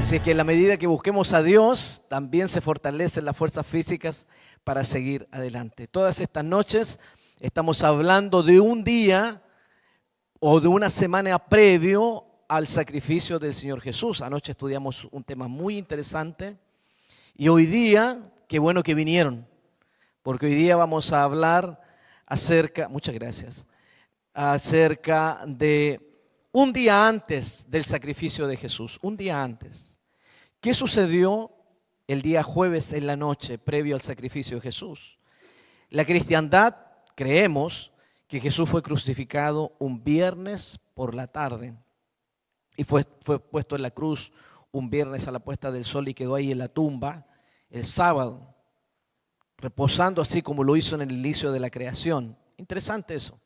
Así que en la medida que busquemos a Dios, también se fortalecen las fuerzas físicas para seguir adelante. Todas estas noches estamos hablando de un día o de una semana previo al sacrificio del Señor Jesús. Anoche estudiamos un tema muy interesante y hoy día, qué bueno que vinieron, porque hoy día vamos a hablar acerca, muchas gracias, acerca de un día antes del sacrificio de Jesús, un día antes. ¿Qué sucedió el día jueves en la noche previo al sacrificio de Jesús? La cristiandad, creemos que Jesús fue crucificado un viernes por la tarde y fue puesto en la cruz un viernes a la puesta del sol y quedó ahí en la tumba el sábado, reposando así como lo hizo en el inicio de la creación. Interesante eso.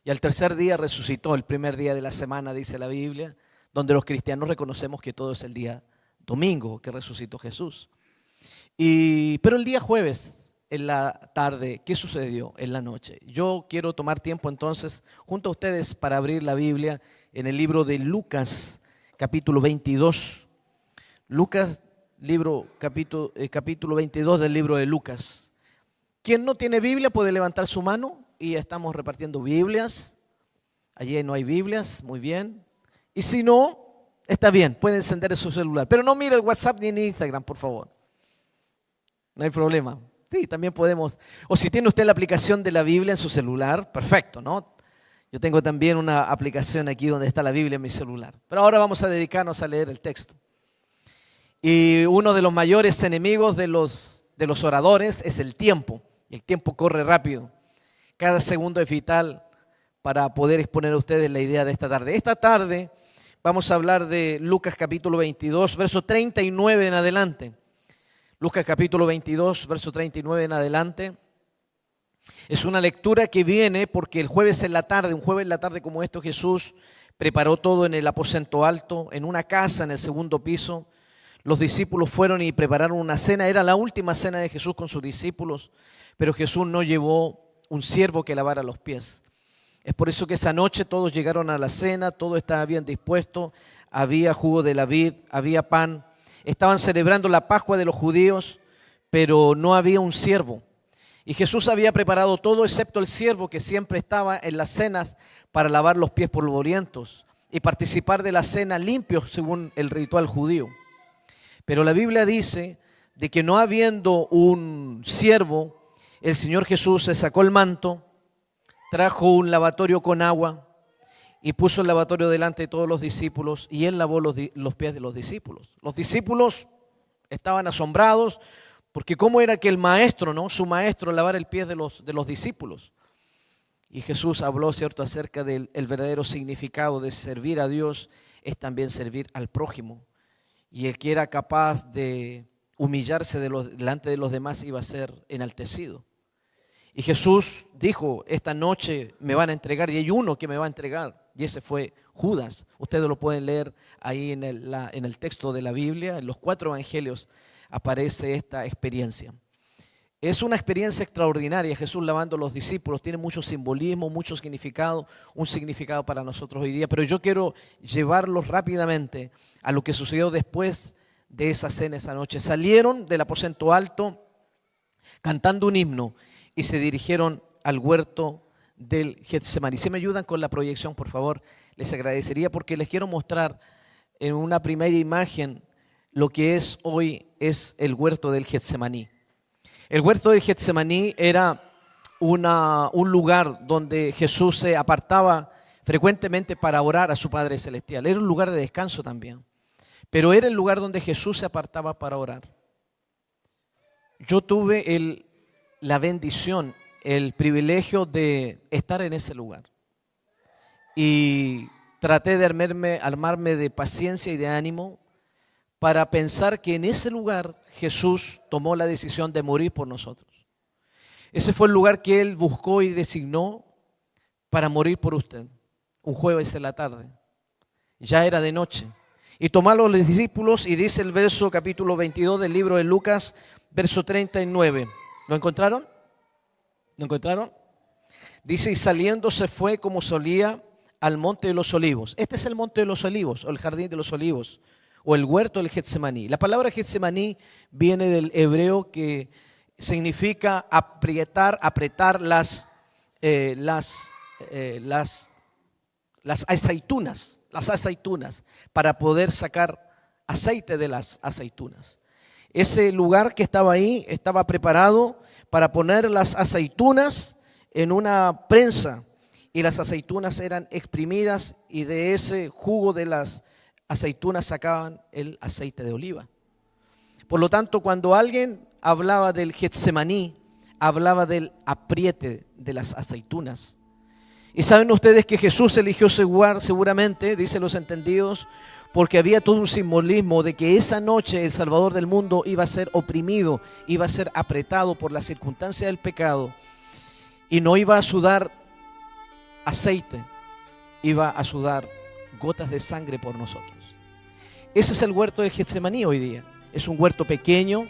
Y al tercer día resucitó, el primer día de la semana, dice la Biblia, donde los cristianos reconocemos que todo es el día domingo que resucitó Jesús. Pero el día jueves, en la tarde, ¿qué sucedió en la noche? Yo quiero tomar tiempo entonces junto a ustedes para abrir la Biblia en el libro de Lucas, capítulo 22. Lucas, capítulo 22 del libro de Lucas. ¿Quién no tiene Biblia puede levantar su mano? Y estamos repartiendo Biblias. Allí no hay Biblias, muy bien. Y si no, está bien, puede encender su celular. Pero no mire el WhatsApp ni en Instagram, por favor. No hay problema. Sí, también podemos. O si tiene usted la aplicación de la Biblia en su celular, perfecto, ¿no? Yo tengo también una aplicación aquí donde está la Biblia en mi celular. Pero ahora vamos a dedicarnos a leer el texto. Y uno de los mayores enemigos de los oradores es el tiempo. El tiempo corre rápido. Cada segundo es vital para poder exponer a ustedes la idea de esta tarde. Esta tarde vamos a hablar de Lucas capítulo 22, verso 39 en adelante. Lucas capítulo 22, verso 39 en adelante. Es una lectura que viene porque el jueves en la tarde, un jueves en la tarde como esto, Jesús preparó todo en el aposento alto, en una casa en el segundo piso. Los discípulos fueron y prepararon una cena. Era la última cena de Jesús con sus discípulos, pero Jesús no llevó un siervo que lavara los pies. Es por eso que esa noche todos llegaron a la cena, todo estaba bien dispuesto, había jugo de la vid, había pan, estaban celebrando la Pascua de los judíos, pero no había un siervo. Y Jesús había preparado todo excepto el siervo que siempre estaba en las cenas para lavar los pies polvorientos y participar de la cena limpios según el ritual judío. Pero la Biblia dice de que no habiendo un siervo, el Señor Jesús se sacó el manto, trajo un lavatorio con agua y puso el lavatorio delante de todos los discípulos y él lavó los pies de los discípulos. Los discípulos estaban asombrados porque cómo era que el maestro, ¿no? Su maestro lavara el pie de los discípulos. Y Jesús habló, ¿cierto?, acerca del verdadero significado de servir a Dios es también servir al prójimo. Y el que era capaz de humillarse delante de los demás iba a ser enaltecido. Y Jesús dijo, esta noche me van a entregar y hay uno que me va a entregar. Y ese fue Judas. Ustedes lo pueden leer ahí en el texto de la Biblia. En los 4 evangelios aparece esta experiencia. Es una experiencia extraordinaria. Jesús lavando a los discípulos. Tiene mucho simbolismo, mucho significado. Un significado para nosotros hoy día. Pero yo quiero llevarlos rápidamente a lo que sucedió después de esa cena esa noche. Salieron del aposento alto cantando un himno y se dirigieron al huerto del Getsemaní. Si me ayudan con la proyección, por favor, les agradecería porque les quiero mostrar en una primera imagen lo que es hoy es el huerto del Getsemaní. El huerto del Getsemaní era un lugar donde Jesús se apartaba frecuentemente para orar a su Padre Celestial. Era un lugar de descanso también, pero era el lugar donde Jesús se apartaba para orar. Yo tuve la bendición, el privilegio de estar en ese lugar. Y traté de armarme de paciencia y de ánimo para pensar que en ese lugar Jesús tomó la decisión de morir por nosotros. Ese fue el lugar que Él buscó y designó para morir por usted. Un jueves en la tarde. Ya era de noche. Y tomaron los discípulos y dice el verso capítulo 22 del libro de Lucas, verso 39. ¿Lo encontraron? ¿Lo encontraron? Dice, y saliendo se fue como solía al monte de los olivos. Este es el monte de los olivos, o el jardín de los olivos. o el huerto del Getsemaní. La palabra Getsemaní viene del hebreo que significa apretar las aceitunas para poder sacar aceite de las aceitunas. Ese lugar que estaba ahí estaba preparado para poner las aceitunas en una prensa y las aceitunas eran exprimidas y de ese jugo de las aceitunas sacaban el aceite de oliva. Por lo tanto, cuando alguien hablaba del Getsemaní, hablaba del apriete de las aceitunas. Y saben ustedes que Jesús eligió ese lugar seguramente, dicen los entendidos, porque había todo un simbolismo de que esa noche el Salvador del mundo iba a ser oprimido, iba a ser apretado por la circunstancia del pecado y no iba a sudar aceite, iba a sudar gotas de sangre por nosotros. Ese es el huerto del Getsemaní hoy día. Es un huerto pequeño,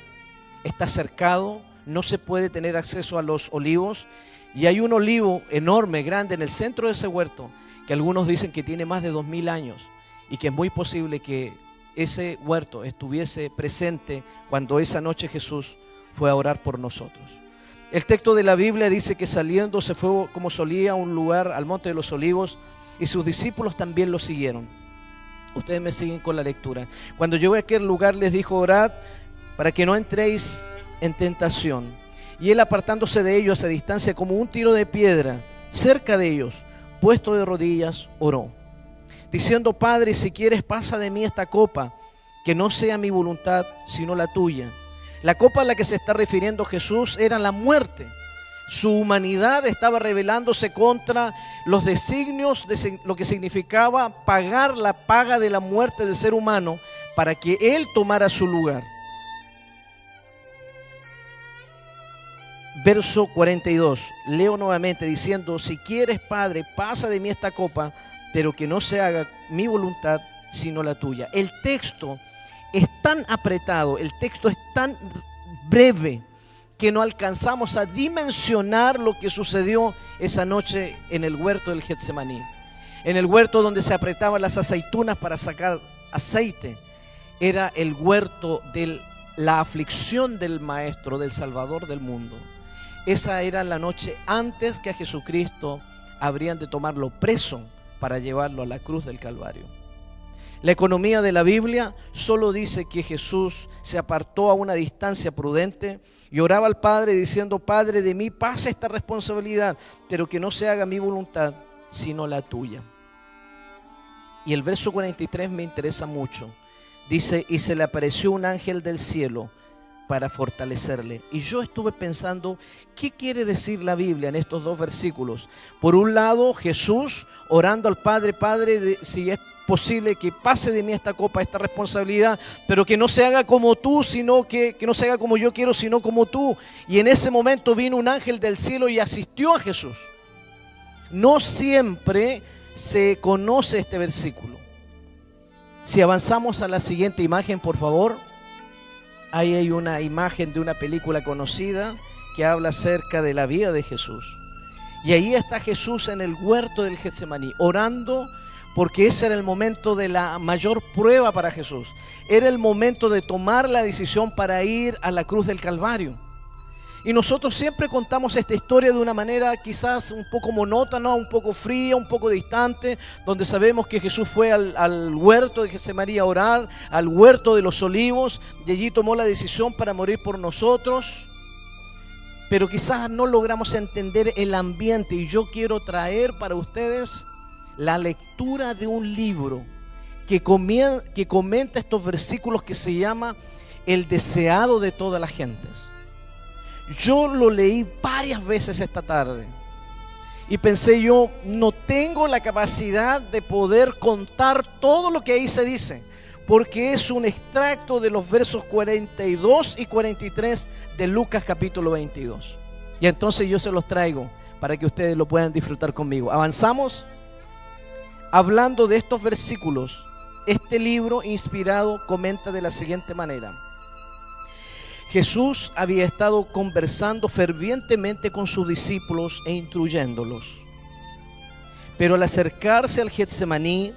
está cercado, no se puede tener acceso a los olivos y hay un olivo enorme, grande en el centro de ese huerto que algunos dicen que tiene más de 2000 años y que es muy posible que ese huerto estuviese presente cuando esa noche Jesús fue a orar por nosotros. El texto de la Biblia dice que saliendo se fue como solía a un lugar, al monte de los olivos, y sus discípulos también lo siguieron. Ustedes me siguen con la lectura. Cuando llegó a aquel lugar les dijo: orad para que no entréis en tentación. Y él, apartándose de ellos a distancia como un tiro de piedra, cerca de ellos, puesto de rodillas, oró, diciendo: Padre, si quieres, pasa de mí esta copa, que no sea mi voluntad, sino la tuya. La copa a la que se está refiriendo Jesús era la muerte. Su humanidad estaba rebelándose contra los designios de lo que significaba pagar la paga de la muerte del ser humano para que Él tomara su lugar. Verso 42, leo nuevamente diciendo: si quieres, Padre, pasa de mí esta copa, pero que no se haga mi voluntad, sino la tuya. El texto es tan apretado, el texto es tan breve, que no alcanzamos a dimensionar lo que sucedió esa noche en el huerto del Getsemaní. En el huerto donde se apretaban las aceitunas para sacar aceite, era el huerto de la aflicción del Maestro, del Salvador del mundo. Esa era la noche antes que a Jesucristo habrían de tomarlo preso para llevarlo a la cruz del Calvario. La economía de la Biblia solo dice que Jesús se apartó a una distancia prudente y oraba al Padre diciendo: Padre, de mí pasa esta responsabilidad, pero que no se haga mi voluntad, sino la tuya. Y el verso 43 me interesa mucho. Dice: y se le apareció un ángel del cielo para fortalecerle. Y yo estuve pensando, ¿qué quiere decir la Biblia en estos dos versículos? Por un lado, Jesús orando al Padre: Padre, si es posible que pase de mí esta copa, esta responsabilidad, pero que no se haga como tú, sino que no se haga como yo quiero, sino como tú. Y en ese momento vino un ángel del cielo y asistió a Jesús. No siempre se conoce este versículo. Si avanzamos a la siguiente imagen, por favor. Ahí hay una imagen de una película conocida que habla acerca de la vida de Jesús. Y ahí está Jesús en el huerto del Getsemaní, orando, porque ese era el momento de la mayor prueba para Jesús. Era el momento de tomar la decisión para ir a la cruz del Calvario. Y nosotros siempre contamos esta historia de una manera quizás un poco monótona, un poco fría, un poco distante, donde sabemos que Jesús fue al huerto de Getsemaní a orar, al huerto de los olivos, y allí tomó la decisión para morir por nosotros. Pero quizás no logramos entender el ambiente, y yo quiero traer para ustedes la lectura de un libro que comenta estos versículos, que se llama El deseado de todas las gentes. Yo lo leí varias veces esta tarde y pensé yo, no tengo la capacidad de poder contar todo lo que ahí se dice, porque es un extracto de los versos 42 y 43 de Lucas capítulo 22. Y entonces yo se los traigo para que ustedes lo puedan disfrutar conmigo. Avanzamos. Hablando de estos versículos, este libro inspirado comenta de la siguiente manera: Jesús había estado conversando fervientemente con sus discípulos e instruyéndolos. Pero al acercarse al Getsemaní,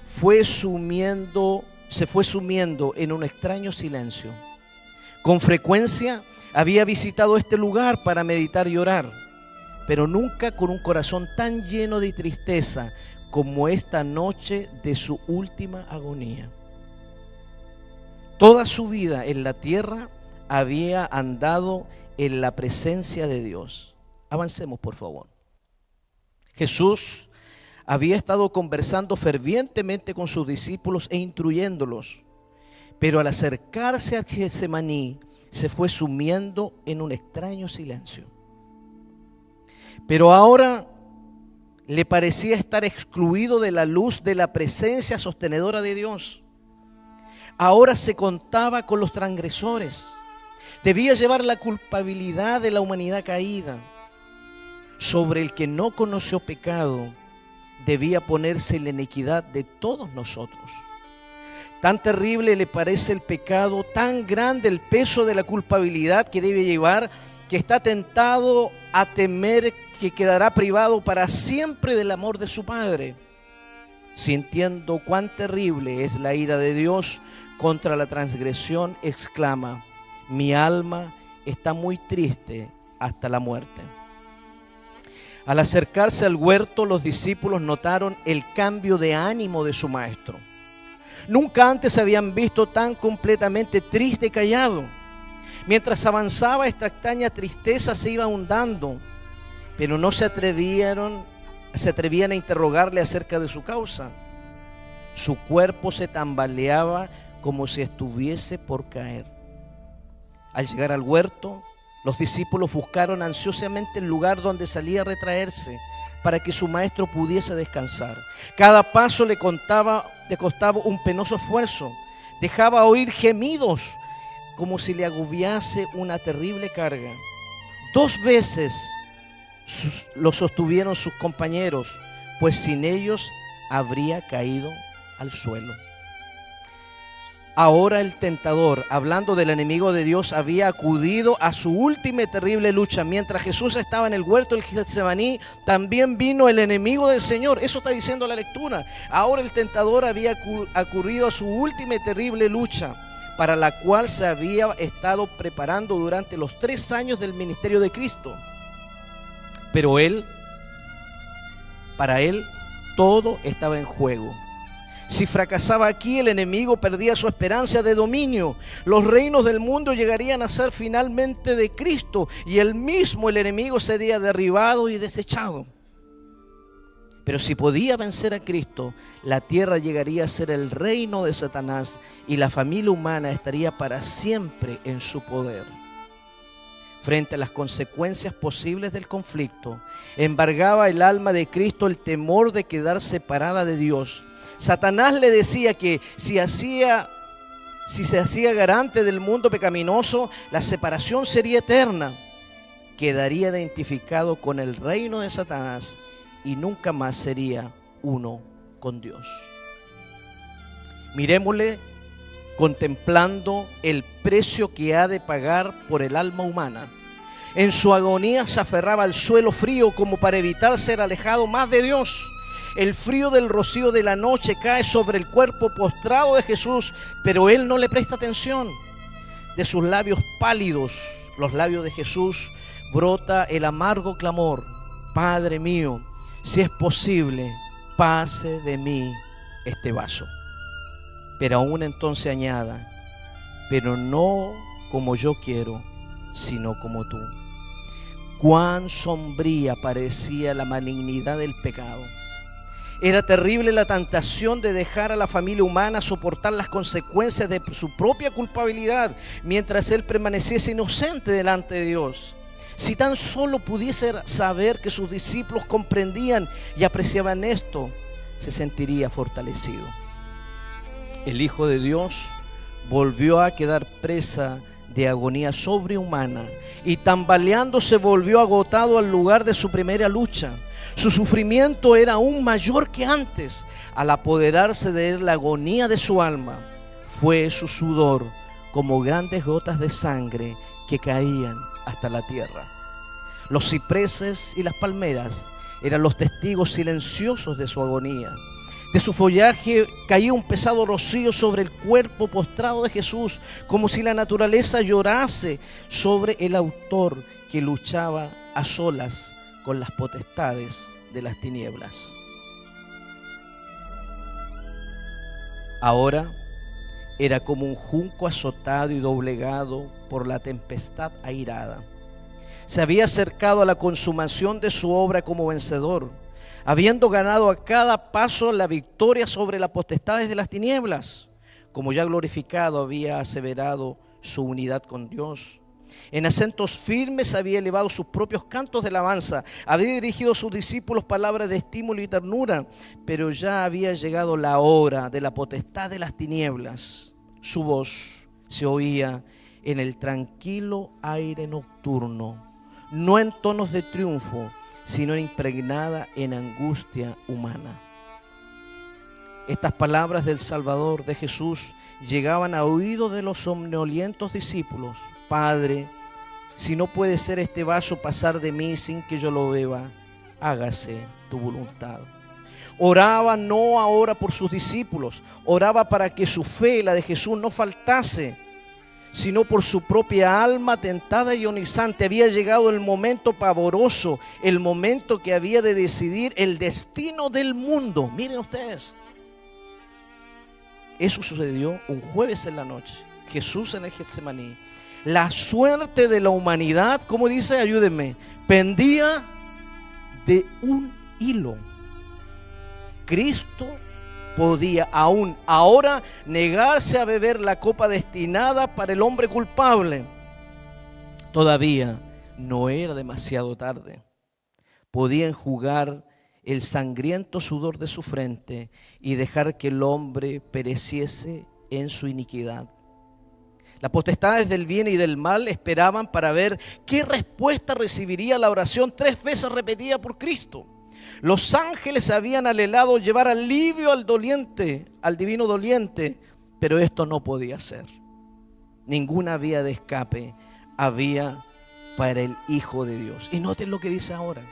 fue sumiéndose se fue sumiendo en un extraño silencio. Con frecuencia había visitado este lugar para meditar y orar, pero nunca con un corazón tan lleno de tristeza como esta noche de su última agonía. Toda su vida en la tierra había andado en la presencia de Dios. Avancemos, por favor. Jesús había estado conversando fervientemente con sus discípulos e instruyéndolos, pero al acercarse a Getsemaní se fue sumiendo en un extraño silencio. Pero ahora le parecía estar excluido de la luz de la presencia sostenedora de Dios. Ahora se contaba con los transgresores. Debía llevar la culpabilidad de la humanidad caída. Sobre el que no conoció pecado, debía ponerse la iniquidad de todos nosotros. Tan terrible le parece el pecado, tan grande el peso de la culpabilidad que debe llevar, que está tentado a temer que quedará privado para siempre del amor de su Padre. Sintiendo cuán terrible es la ira de Dios contra la transgresión, exclama: mi alma está muy triste hasta la muerte. Al acercarse al huerto, los discípulos notaron el cambio de ánimo de su maestro. Nunca antes se habían visto tan completamente triste y callado. Mientras avanzaba, esta extraña tristeza se iba ahondando, pero no se atrevían a interrogarle acerca de su causa. Su cuerpo se tambaleaba como si estuviese por caer. Al llegar al huerto, los discípulos buscaron ansiosamente el lugar donde salía a retraerse para que su maestro pudiese descansar. Cada paso le costaba un penoso esfuerzo. Dejaba oír gemidos como si le agobiase una terrible carga. 2 veces lo sostuvieron sus compañeros, pues sin ellos habría caído al suelo. Ahora el tentador, hablando del enemigo de Dios, había acudido a su última y terrible lucha. Mientras Jesús estaba en el huerto del Getsemaní, también vino el enemigo del Señor. Eso está diciendo la lectura. Ahora el tentador había acudido a su última y terrible lucha, para la cual se había estado preparando durante los 3 años del ministerio de Cristo. Pero para él, todo estaba en juego. Si fracasaba aquí, el enemigo perdía su esperanza de dominio. Los reinos del mundo llegarían a ser finalmente de Cristo, y el enemigo sería derribado y desechado. Pero si podía vencer a Cristo, la tierra llegaría a ser el reino de Satanás, y la familia humana estaría para siempre en su poder. Frente a las consecuencias posibles del conflicto, embargaba el alma de Cristo el temor de quedar separada de Dios. Satanás le decía que si se hacía garante del mundo pecaminoso, la separación sería eterna. Quedaría identificado con el reino de Satanás y nunca más sería uno con Dios. Miremosle contemplando el precio que ha de pagar por el alma humana. En su agonía se aferraba al suelo frío como para evitar ser alejado más de Dios. El frío del rocío de la noche cae sobre el cuerpo postrado de Jesús, pero él no le presta atención. De sus labios pálidos, los labios de Jesús, brota el amargo clamor: Padre mío, si es posible, pase de mí este vaso. Pero aún entonces añada: pero no como yo quiero, sino como tú. Cuán sombría parecía la malignidad del pecado. Era terrible la tentación de dejar a la familia humana soportar las consecuencias de su propia culpabilidad, mientras él permaneciese inocente delante de Dios. Si tan solo pudiese saber que sus discípulos comprendían y apreciaban esto, se sentiría fortalecido. El Hijo de Dios volvió a quedar presa de agonía sobrehumana y tambaleándose volvió agotado al lugar de su primera lucha. Su sufrimiento era aún mayor que antes. Al apoderarse de él la agonía de su alma, fue su sudor como grandes gotas de sangre que caían hasta la tierra. Los cipreses y las palmeras eran los testigos silenciosos de su agonía. De su follaje caía un pesado rocío sobre el cuerpo postrado de Jesús, como si la naturaleza llorase sobre el autor que luchaba a solas con las potestades de las tinieblas. Ahora era como un junco azotado y doblegado por la tempestad airada. Se había acercado a la consumación de su obra como vencedor, habiendo ganado a cada paso la victoria sobre las potestades de las tinieblas, como ya glorificado había aseverado su unidad con Dios. En acentos firmes había elevado sus propios cantos de alabanza, había dirigido a sus discípulos palabras de estímulo y ternura, pero ya había llegado la hora de la potestad de las tinieblas. Su voz se oía en el tranquilo aire nocturno, no en tonos de triunfo, sino impregnada en angustia humana. Estas palabras del Salvador, de Jesús, llegaban a oídos de los somnolientos discípulos. Padre, si no puede ser este vaso pasar de mí sin que yo lo beba, hágase tu voluntad. Oraba no ahora por sus discípulos, oraba para que su fe, la de Jesús, no faltase, sino por su propia alma tentada y agonizante. Había llegado el momento pavoroso, el momento que había de decidir el destino del mundo. Miren ustedes, eso sucedió un jueves en la noche. Jesús en el Getsemaní. La suerte de la humanidad, como dice, ayúdenme, pendía de un hilo. Cristo podía aún ahora negarse a beber la copa destinada para el hombre culpable. Todavía no era demasiado tarde. Podía enjugar el sangriento sudor de su frente y dejar que el hombre pereciese en su iniquidad. Las potestades del bien y del mal esperaban para ver qué respuesta recibiría la oración 3 veces repetida por Cristo. Los ángeles habían anhelado llevar alivio al doliente, al divino doliente, pero esto no podía ser. Ninguna vía de escape había para el Hijo de Dios. Y noten lo que dice ahora.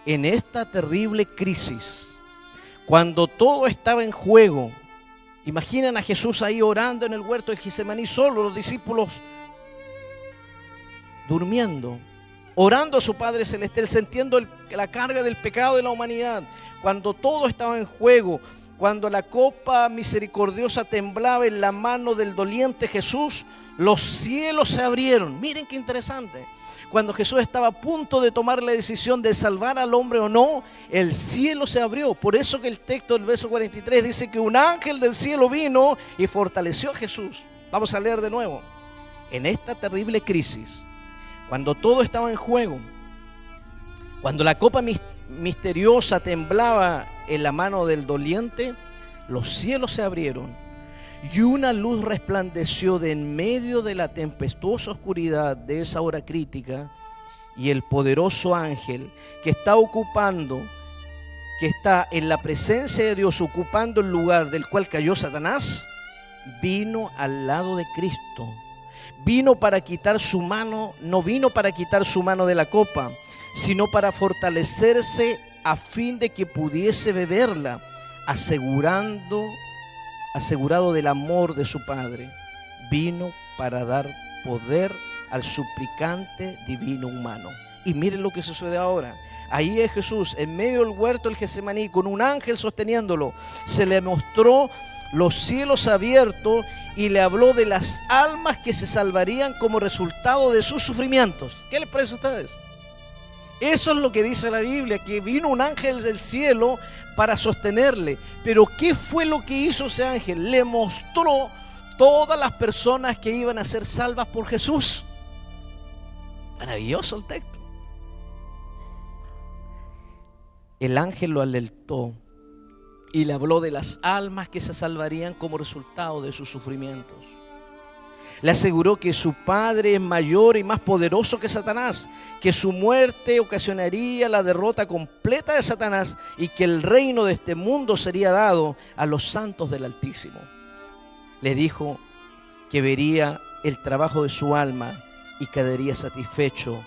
En esta terrible crisis, cuando todo estaba en juego, imaginen a Jesús ahí orando en el huerto de Getsemaní solo, los discípulos durmiendo, orando a su Padre Celestial, sintiendo la carga del pecado de la humanidad. Cuando todo estaba en juego, cuando la copa misericordiosa temblaba en la mano del doliente Jesús, los cielos se abrieron. Miren qué interesante. Cuando Jesús estaba a punto de tomar la decisión de salvar al hombre o no, el cielo se abrió. Por eso que el texto del verso 43 dice que un ángel del cielo vino y fortaleció a Jesús. Vamos a leer de nuevo. En esta terrible crisis, cuando todo estaba en juego, cuando la copa misteriosa temblaba en la mano del doliente, los cielos se abrieron y una luz resplandeció de en medio de la tempestuosa oscuridad de esa hora crítica, y el poderoso ángel que está en la presencia de Dios, ocupando el lugar del cual cayó Satanás, vino al lado de Cristo. Vino para quitar su mano, no vino para quitar su mano de la copa, sino para fortalecerse a fin de que pudiese beberla, asegurado del amor de su Padre. Vino para dar poder al suplicante divino humano. Y miren lo que sucede ahora. Ahí es Jesús en medio del huerto del Getsemaní con un ángel sosteniéndolo. Se le mostró los cielos abiertos y le habló de las almas que se salvarían como resultado de sus sufrimientos. ¿Qué les parece a ustedes? Eso es lo que dice la Biblia, que vino un ángel del cielo para sostenerle. Pero ¿qué fue lo que hizo ese ángel? Le mostró todas las personas que iban a ser salvas por Jesús. Maravilloso el texto. El ángel lo alertó y le habló de las almas que se salvarían como resultado de sus sufrimientos. Le aseguró que su Padre es mayor y más poderoso que Satanás, que su muerte ocasionaría la derrota completa de Satanás y que el reino de este mundo sería dado a los santos del Altísimo. Le dijo que vería el trabajo de su alma y quedaría satisfecho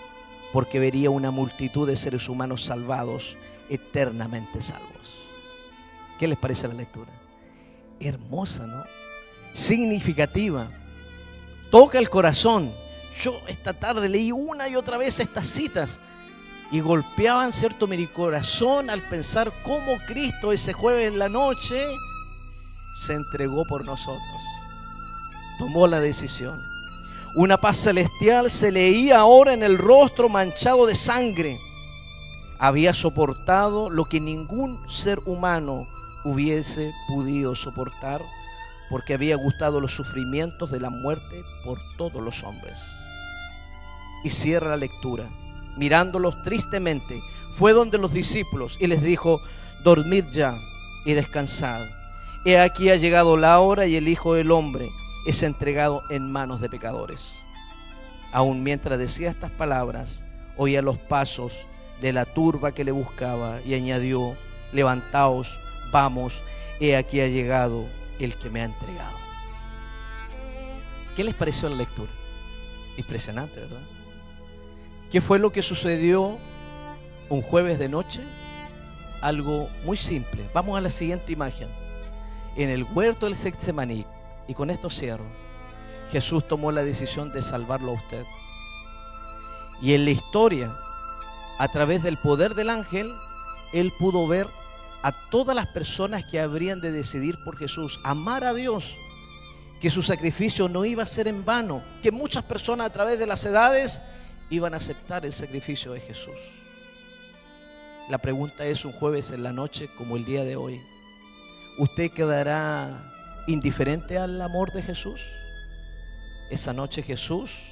porque vería una multitud de seres humanos salvados, eternamente salvos. ¿Qué les parece la lectura? Hermosa, ¿no? Significativa. Toca el corazón. Yo esta tarde leí una y otra vez estas citas y golpeaban, ¿cierto?, mi corazón al pensar cómo Cristo ese jueves en la noche se entregó por nosotros. Tomó la decisión. Una paz celestial se leía ahora en el rostro manchado de sangre. Había soportado lo que ningún ser humano hubiese podido soportar, porque había gustado los sufrimientos de la muerte por todos los hombres. Y cierra la lectura. Mirándolos tristemente, fue donde los discípulos y les dijo: dormid ya y descansad. He aquí ha llegado la hora y el Hijo del Hombre es entregado en manos de pecadores. Aún mientras decía estas palabras, oía los pasos de la turba que le buscaba y añadió: levantaos, vamos, he aquí ha llegado el que me ha entregado. ¿Qué les pareció la lectura? Impresionante, ¿verdad? ¿Qué fue lo que sucedió un jueves de noche? Algo muy simple. Vamos a la siguiente imagen. En el huerto del Getsemaní, y con esto cierro, Jesús tomó la decisión de salvarlo a usted. Y en la historia, a través del poder del ángel, Él pudo ver a todas las personas que habrían de decidir por Jesús, amar a Dios, que su sacrificio no iba a ser en vano, que muchas personas a través de las edades iban a aceptar el sacrificio de Jesús. La pregunta es, un jueves en la noche como el día de hoy, ¿usted quedará indiferente al amor de Jesús? Esa noche Jesús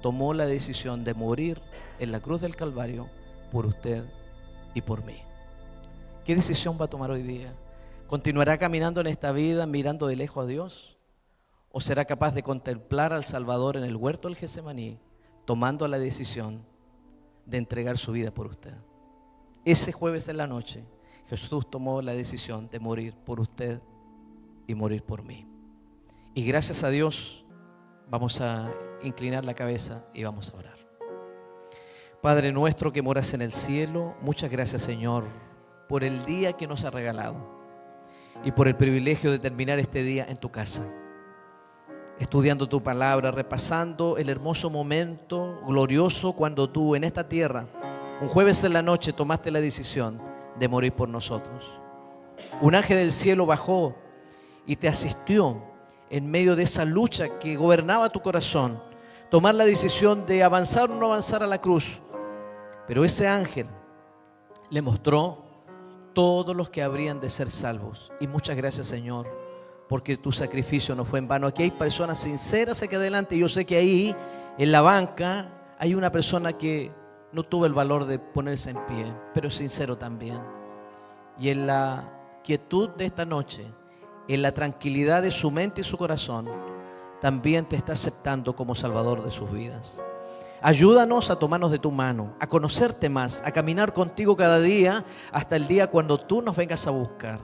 tomó la decisión de morir en la cruz del Calvario por usted y por mí. ¿Qué decisión va a tomar hoy día? ¿Continuará caminando en esta vida mirando de lejos a Dios? ¿O será capaz de contemplar al Salvador en el huerto del Getsemaní, tomando la decisión de entregar su vida por usted? Ese jueves en la noche, Jesús tomó la decisión de morir por usted y morir por mí. Y gracias a Dios, vamos a inclinar la cabeza y vamos a orar. Padre nuestro que moras en el cielo, muchas gracias, Señor, por el día que nos ha regalado y por el privilegio de terminar este día en tu casa, estudiando tu palabra, repasando el hermoso momento glorioso cuando tú en esta tierra, un jueves en la noche, tomaste la decisión de morir por nosotros. Un ángel del cielo bajó y te asistió en medio de esa lucha que gobernaba tu corazón, tomar la decisión de avanzar o no avanzar a la cruz. Pero ese ángel le mostró todos los que habrían de ser salvos. Y muchas gracias, Señor, porque tu sacrificio no fue en vano. Aquí hay personas sinceras aquí adelante. Yo sé que ahí en la banca hay una persona que no tuvo el valor de ponerse en pie, pero es sincero también. Y en la quietud de esta noche, en la tranquilidad de su mente y su corazón, también te está aceptando como Salvador de sus vidas. Ayúdanos a tomarnos de tu mano, a conocerte más, a caminar contigo cada día hasta el día cuando tú nos vengas a buscar.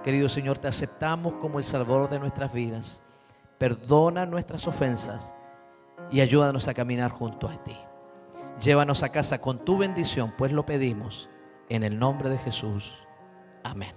Querido Señor, te aceptamos como el Salvador de nuestras vidas. Perdona nuestras ofensas y ayúdanos a caminar junto a ti. Llévanos a casa con tu bendición, pues lo pedimos en el nombre de Jesús. Amén.